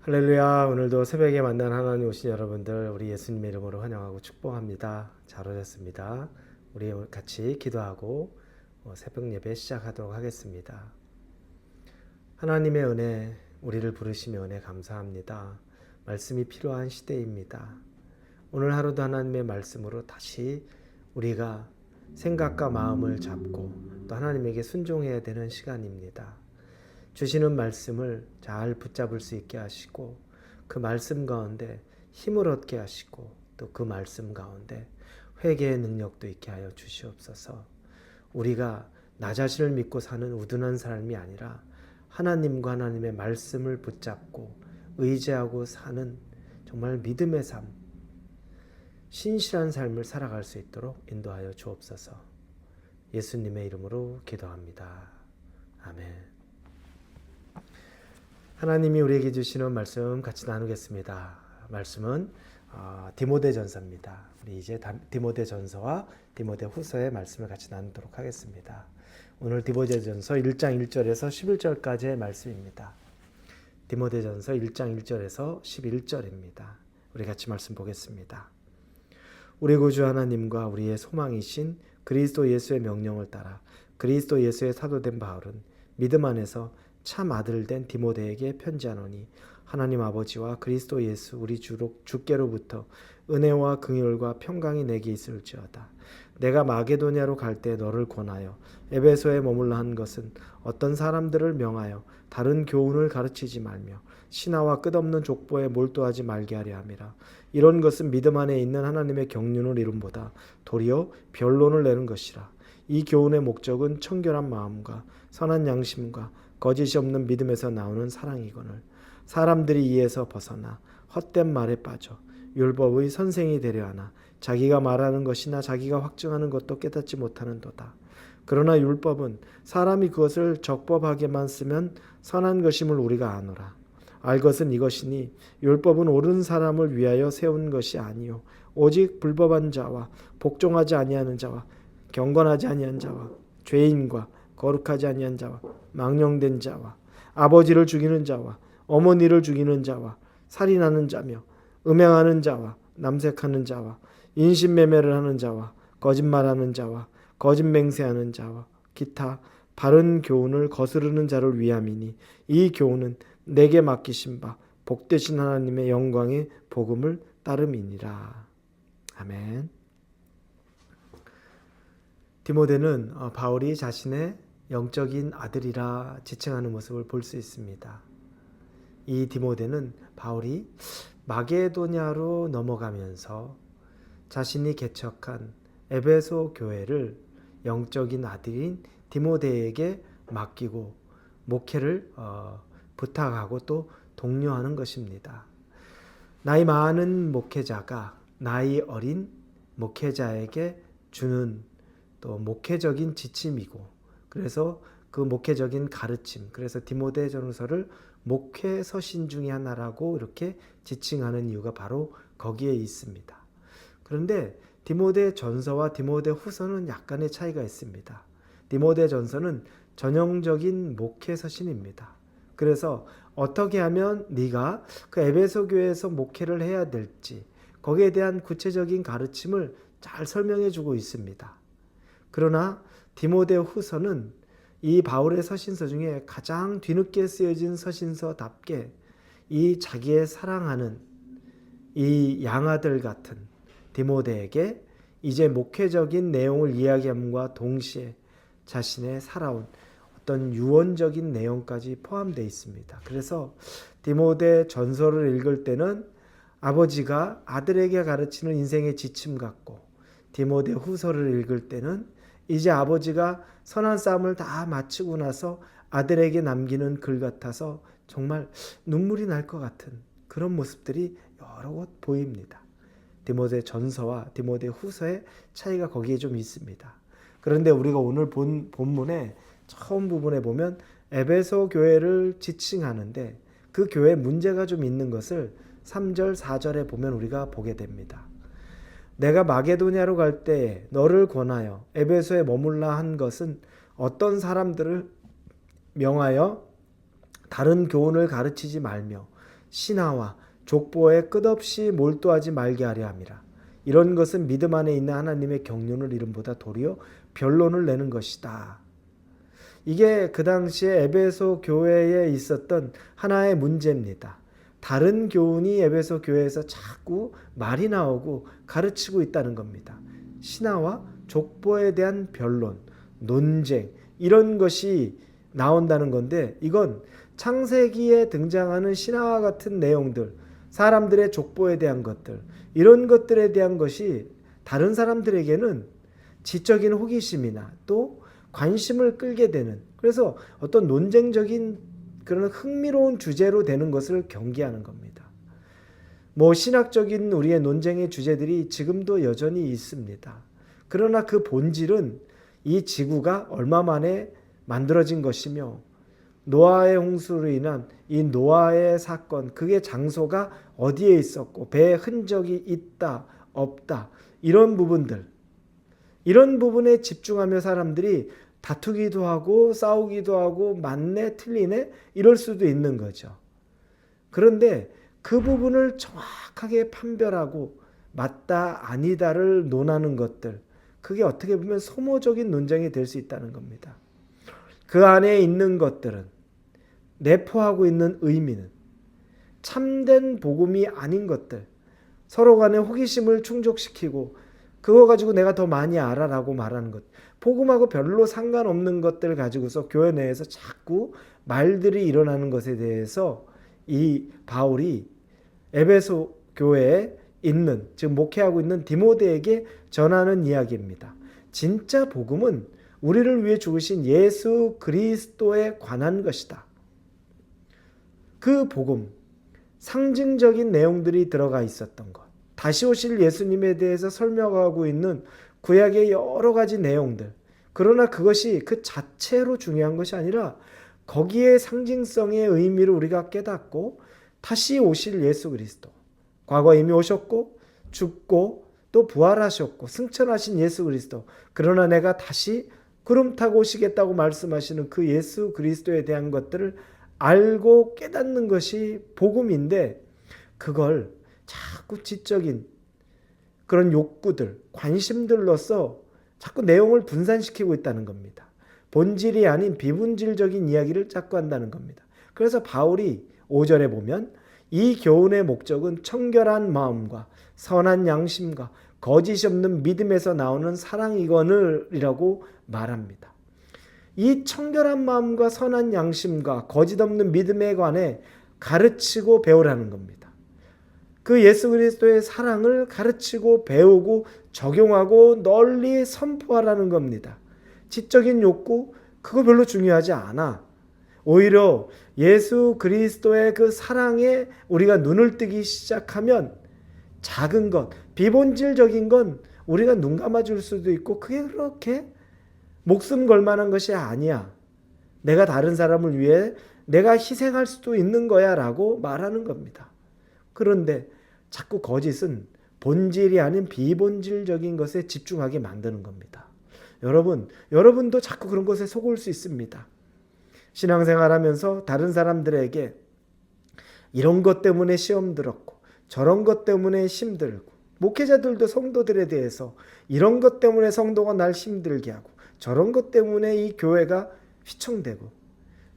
할렐루야. 오늘도 새벽에 만난 하나님 오신 여러분들 우리 예수님의 이름으로 환영하고 축복합니다. 잘 오셨습니다. 우리 같이 기도하고 새벽 예배 시작하도록 하겠습니다. 하나님의 은혜, 우리를 부르시며 은혜 감사합니다. 말씀이 필요한 시대입니다. 오늘 하루도 하나님의 말씀으로 다시 우리가 생각과 마음을 잡고 또 하나님에게 순종해야 되는 시간입니다. 주시는 말씀을 잘 붙잡을 수 있게 하시고 그 말씀 가운데 힘을 얻게 하시고 또 그 말씀 가운데 회개의 능력도 있게 하여 주시옵소서. 우리가 나 자신을 믿고 사는 우둔한 삶이 아니라 하나님과 하나님의 말씀을 붙잡고 의지하고 사는 정말 믿음의 삶, 신실한 삶을 살아갈 수 있도록 인도하여 주옵소서. 예수님의 이름으로 기도합니다. 아멘. 하나님이 우리에게 주시는 말씀 같이 나누겠습니다. 말씀은 디모데전서입니다. 우리 이제 디모데전서와 디모데후서의 말씀을 같이 나누도록 하겠습니다. 오늘 디모데전서 1장 1절에서 11절까지의 말씀입니다. 디모데전서 1장 1절에서 11절입니다. 우리 같이 말씀 보겠습니다. 우리 구주 하나님과 우리의 소망이신 그리스도 예수의 명령을 따라 그리스도 예수의 사도된 바울은 믿음 안에서 참 아들 된 디모데에게 편지하노니 하나님 아버지와 그리스도 예수 우리 주께로부터 은혜와 긍휼과 평강이 내게 있을지어다. 내가 마게도냐로 갈 때 너를 권하여 에베소에 머물러 한 것은 어떤 사람들을 명하여 다른 교훈을 가르치지 말며 신하와 끝없는 족보에 몰두하지 말게 하려 함이라. 이런 것은 믿음 안에 있는 하나님의 경륜을 이룸보다 도리어 변론을 내는 것이라. 이 교훈의 목적은 청결한 마음과 선한 양심과 거짓이 없는 믿음에서 나오는 사랑이거늘 사람들이 이에서 벗어나 헛된 말에 빠져 율법의 선생이 되려 하나 자기가 말하는 것이나 자기가 확증하는 것도 깨닫지 못하는도다. 그러나 율법은 사람이 그것을 적법하게만 쓰면 선한 것임을 우리가 아노라. 알 것은 이것이니 율법은 옳은 사람을 위하여 세운 것이 아니요 오직 불법한 자와 복종하지 아니하는 자와 경건하지 아니한 자와 죄인과 거룩하지 아니한 자와 망령된 자와 아버지를 죽이는 자와 어머니를 죽이는 자와 살인하는 자며 음행하는 자와 남색하는 자와 인신매매를 하는 자와 거짓말하는 자와 거짓 맹세하는 자와 기타 바른 교훈을 거스르는 자를 위함이니 이 교훈은 내게 맡기신 바 복되신 하나님의 영광의 복음을 따름이니라. 아멘. 디모데는 바울이 자신의 영적인 아들이라 지칭하는 모습을 볼 수 있습니다. 이 디모데는 바울이 마게도냐로 넘어가면서 자신이 개척한 에베소 교회를 영적인 아들인 디모데에게 맡기고 목회를 부탁하고 또 독려하는 것입니다. 나이 많은 목회자가 나이 어린 목회자에게 주는 또 목회적인 지침이고 그래서 그 목회적인 가르침, 그래서 디모데전서를 목회 서신 중에 하나라고 이렇게 지칭하는 이유가 바로 거기에 있습니다. 그런데 디모데전서와 디모데후서는 약간의 차이가 있습니다. 디모데전서는 전형적인 목회 서신입니다. 그래서 어떻게 하면 네가 그 에베소 교회에서 목회를 해야 될지 거기에 대한 구체적인 가르침을 잘 설명해 주고 있습니다. 그러나 디모데후서는 이 바울의 서신서 중에 가장 뒤늦게 쓰여진 서신서답게 이 자기의 사랑하는 이 양아들 같은 디모데에게 이제 목회적인 내용을 이야기함과 동시에 자신의 살아온 어떤 유언적인 내용까지 포함되어 있습니다. 그래서 디모데 전서를 읽을 때는 아버지가 아들에게 가르치는 인생의 지침 같고 디모데 후서를 읽을 때는 이제 아버지가 선한 싸움을 다 마치고 나서 아들에게 남기는 글 같아서 정말 눈물이 날 것 같은 그런 모습들이 여러 곳 보입니다. 디모데 전서와 디모데 후서의 차이가 거기에 좀 있습니다. 그런데 우리가 오늘 본 본문의 처음 부분에 보면 에베소 교회를 지칭하는데 그 교회에 문제가 좀 있는 것을 3절 4절에 보면 우리가 보게 됩니다. 내가 마게도냐로 갈 때에 너를 권하여 에베소에 머물라 한 것은 어떤 사람들을 명하여 다른 교훈을 가르치지 말며 신하와 족보에 끝없이 몰두하지 말게 하려 함이라. 이런 것은 믿음 안에 있는 하나님의 경륜을 이름보다 도리어 변론을 내는 것이다. 이게 그 당시에 에베소 교회에 있었던 하나의 문제입니다. 다른 교훈이 에베소 교회에서 자꾸 말이 나오고 가르치고 있다는 겁니다. 신하와 족보에 대한 변론, 논쟁 이런 것이 나온다는 건데, 이건 창세기에 등장하는 신하와 같은 내용들, 사람들의 족보에 대한 것들, 이런 것들에 대한 것이 다른 사람들에게는 지적인 호기심이나 또 관심을 끌게 되는, 그래서 어떤 논쟁적인 그런 흥미로운 주제로 되는 것을 경계하는 겁니다. 신학적인 우리의 논쟁의 주제들이 지금도 여전히 있습니다. 그러나 그 본질은 이 지구가 얼마 만에 만들어진 것이며, 노아의 홍수로 인한 이 노아의 사건, 그게 장소가 어디에 있었고 배의 흔적이 있다 없다, 이런 부분들, 이런 부분에 집중하며 사람들이 다투기도 하고 싸우기도 하고 맞네 틀리네 이럴 수도 있는 거죠. 그런데 그 부분을 정확하게 판별하고 맞다 아니다를 논하는 것들, 그게 어떻게 보면 소모적인 논쟁이 될 수 있다는 겁니다. 그 안에 있는 것들은, 내포하고 있는 의미는 참된 복음이 아닌 것들, 서로 간에 호기심을 충족시키고 그거 가지고 내가 더 많이 알아라고 말하는 것, 복음하고 별로 상관없는 것들 가지고서 교회 내에서 자꾸 말들이 일어나는 것에 대해서 이 바울이 에베소 교회에 있는, 즉 목회하고 있는 디모데에게 전하는 이야기입니다. 진짜 복음은 우리를 위해 죽으신 예수 그리스도에 관한 것이다. 그 복음, 상징적인 내용들이 들어가 있었던 것, 다시 오실 예수님에 대해서 설명하고 있는 구약의 여러 가지 내용들, 그러나 그것이 그 자체로 중요한 것이 아니라 거기에 상징성의 의미를 우리가 깨닫고, 다시 오실 예수 그리스도, 과거에 이미 오셨고 죽고 또 부활하셨고 승천하신 예수 그리스도, 그러나 내가 다시 구름 타고 오시겠다고 말씀하시는 그 예수 그리스도에 대한 것들을 알고 깨닫는 것이 복음인데, 그걸 자꾸 지적인 그런 욕구들, 관심들로서 자꾸 내용을 분산시키고 있다는 겁니다. 본질이 아닌 비본질적인 이야기를 자꾸 한다는 겁니다. 그래서 바울이 5절에 보면 이 교훈의 목적은 청결한 마음과 선한 양심과 거짓이 없는 믿음에서 나오는 사랑이거늘이라고 말합니다. 이 청결한 마음과 선한 양심과 거짓 없는 믿음에 관해 가르치고 배우라는 겁니다. 그 예수 그리스도의 사랑을 가르치고 배우고 적용하고 널리 선포하라는 겁니다. 지적인 욕구, 그거 별로 중요하지 않아. 오히려 예수 그리스도의 그 사랑에 우리가 눈을 뜨기 시작하면 작은 것, 비본질적인 건 우리가 눈 감아줄 수도 있고, 그게 그렇게 목숨 걸 만한 것이 아니야. 내가 다른 사람을 위해 내가 희생할 수도 있는 거야 라고 말하는 겁니다. 그런데 자꾸 거짓은 본질이 아닌 비본질적인 것에 집중하게 만드는 겁니다. 여러분도 자꾸 그런 것에 속을 수 있습니다. 신앙생활하면서 다른 사람들에게 이런 것 때문에 시험 들었고 저런 것 때문에 힘들고, 목회자들도 성도들에 대해서 이런 것 때문에 성도가 날 힘들게 하고 저런 것 때문에 이 교회가 휘청대고,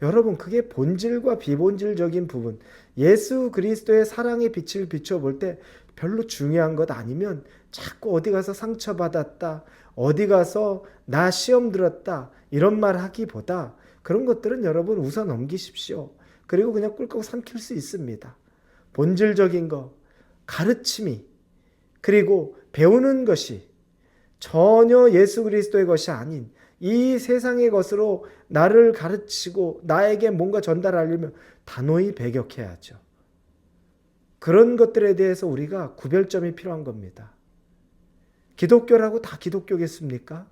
여러분 그게 본질과 비본질적인 부분, 예수 그리스도의 사랑의 빛을 비춰볼 때 별로 중요한 것 아니면 자꾸 어디 가서 상처받았다, 어디 가서 나 시험 들었다 이런 말 하기보다 그런 것들은 여러분 웃어 넘기십시오. 그리고 그냥 꿀꺽 삼킬 수 있습니다. 본질적인 거, 가르침이, 그리고 배우는 것이 전혀 예수 그리스도의 것이 아닌 이 세상의 것으로 나를 가르치고 나에게 뭔가 전달하려면 단호히 배격해야죠. 그런 것들에 대해서 우리가 구별점이 필요한 겁니다. 기독교라고 다 기독교겠습니까?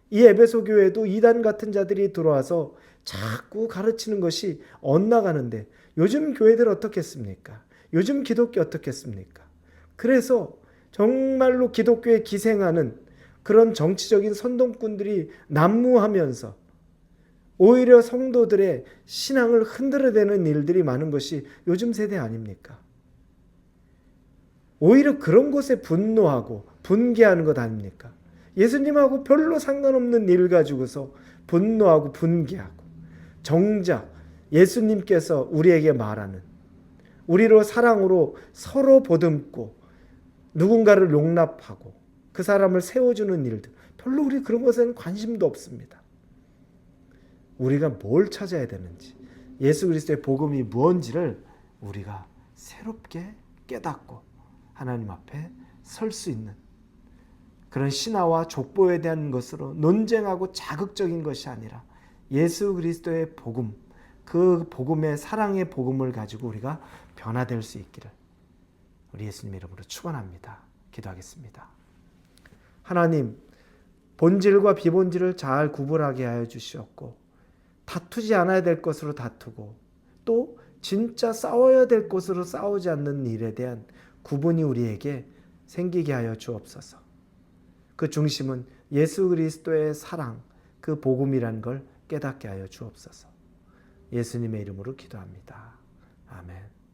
이 에베소 교회도 이단 같은 자들이 들어와서 자꾸 가르치는 것이 엇나가는데, 요즘 교회들 어떻겠습니까? 요즘 기독교 어떻겠습니까? 그래서 정말로 기독교에 기생하는 그런 정치적인 선동꾼들이 난무하면서 오히려 성도들의 신앙을 흔들어대는 일들이 많은 것이 요즘 세대 아닙니까? 오히려 그런 것에 분노하고 분개하는 것 아닙니까? 예수님하고 별로 상관없는 일 가지고서 분노하고 분개하고, 정작 예수님께서 우리에게 말하는, 우리로 사랑으로 서로 보듬고 누군가를 용납하고 그 사람을 세워주는 일들, 별로 우리 그런 것에는 관심도 없습니다. 우리가 뭘 찾아야 되는지, 예수 그리스도의 복음이 무엇인지를 우리가 새롭게 깨닫고 하나님 앞에 설 수 있는 그런 신화와 족보에 대한 것으로 논쟁하고 자극적인 것이 아니라 예수 그리스도의 복음, 그 복음의 사랑의 복음을 가지고 우리가 변화될 수 있기를 우리 예수님 이름으로 축원합니다. 기도하겠습니다. 하나님, 본질과 비본질을 잘 구분하게 하여 주시었고, 다투지 않아야 될 것으로 다투고, 또 진짜 싸워야 될 것으로 싸우지 않는 일에 대한 구분이 우리에게 생기게 하여 주옵소서. 그 중심은 예수 그리스도의 사랑, 그 복음이라는 걸 깨닫게 하여 주옵소서. 예수님의 이름으로 기도합니다. 아멘.